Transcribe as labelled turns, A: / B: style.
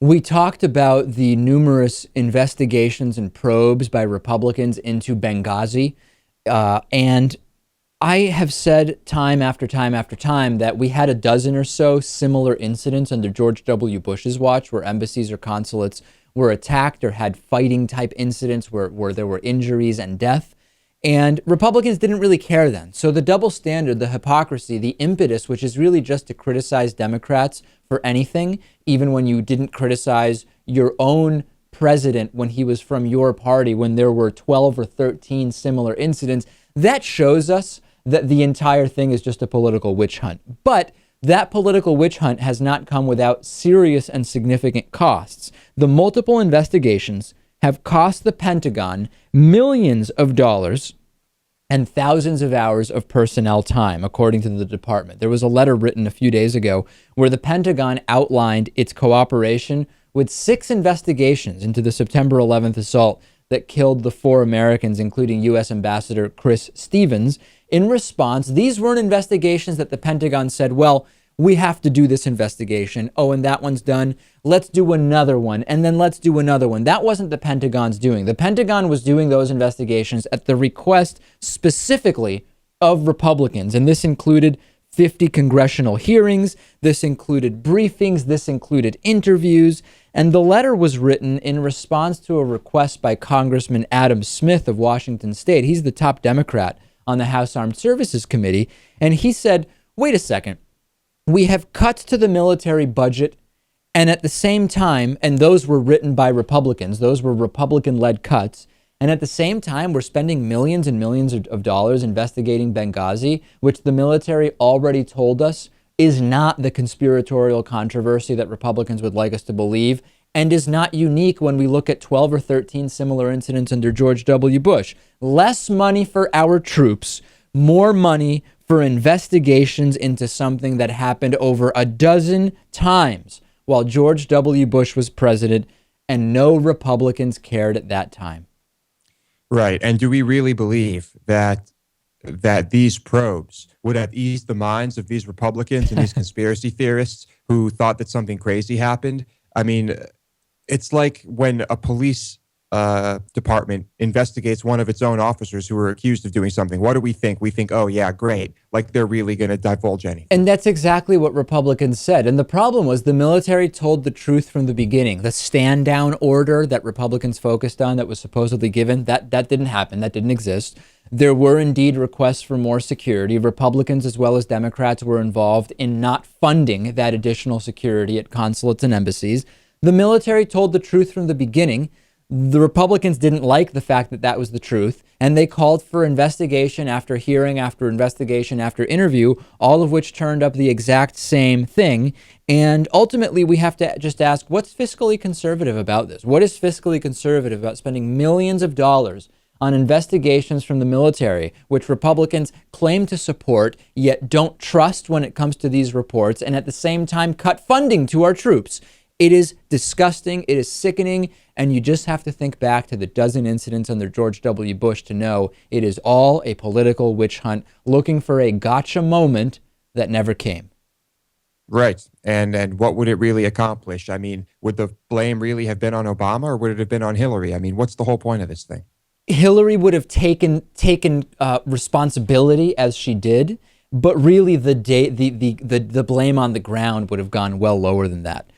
A: We talked about the numerous investigations and probes by Republicans into Benghazi. And I have said time after time after time that we had a dozen or so similar incidents under George W. Bush's watch where embassies or consulates were attacked or had fighting type incidents where there were injuries and death. And Republicans didn't really care then. So the double standard, the hypocrisy, the impetus, which is really just to criticize Democrats for anything, even when you didn't criticize your own president when he was from your party, when there were 12 or 13 similar incidents, that shows us that the entire thing is just a political witch hunt. But that political witch hunt has not come without serious and significant costs. The multiple investigations have cost the Pentagon millions of dollars and thousands of hours of personnel time, according to the department. There was a letter written a few days ago where the Pentagon outlined its cooperation with 6 investigations into the September 11th assault that killed the 4 Americans, including U.S. Ambassador Chris Stevens. In response, these weren't investigations that the Pentagon said, well, we have to do this investigation. Oh, and that one's done. Let's do another one. And then let's do another one. That wasn't the Pentagon's doing. The Pentagon was doing those investigations at the request specifically of Republicans. And this included 50 congressional hearings. This included briefings. This included interviews. And the letter was written in response to a request by Congressman Adam Smith of Washington State. He's the top Democrat on the House Armed Services Committee. And he said, wait a second. We have cuts to the military budget, and at the same time, and those were written by Republicans, those were Republican-led cuts, and at the same time, we're spending millions and millions of dollars investigating Benghazi, which the military already told us is not the conspiratorial controversy that Republicans would like us to believe, and is not unique when we look at 12 or 13 similar incidents under George W. Bush. Less money for our troops, more money for investigations into something that happened over a dozen times while George W. Bush was president, and no Republicans cared at that time.
B: Right. And do we really believe that these probes would have eased the minds of these Republicans and these conspiracy theorists who thought that something crazy happened? I mean, it's like when a police department investigates one of its own officers who were accused of doing something. What do we think? We think, oh, yeah, great. Like they're really going to divulge anything.
A: And that's exactly what Republicans said. And the problem was the military told the truth from the beginning. The stand down order that Republicans focused on that was supposedly given, that didn't happen. That didn't exist. There were indeed requests for more security. Republicans as well as Democrats were involved in not funding that additional security at consulates and embassies. The military told the truth from the beginning. The Republicans didn't like the fact that that was the truth, and they called for investigation after hearing, after investigation, after interview, all of which turned up the exact same thing. And ultimately, we have to just ask, what's fiscally conservative about this? What is fiscally conservative about spending millions of dollars on investigations from the military, which Republicans claim to support, yet don't trust when it comes to these reports, and at the same time cut funding to our troops? It is disgusting. It is sickening. And you just have to think back to the dozen incidents under George W. Bush to know it is all a political witch hunt looking for a gotcha moment that never came.
B: Right. And what would it really accomplish? I mean, would the blame really have been on Obama or would it have been on Hillary? I mean, what's the whole point of this thing?
A: Hillary would have taken responsibility as she did, but really the blame on the ground would have gone well lower than that.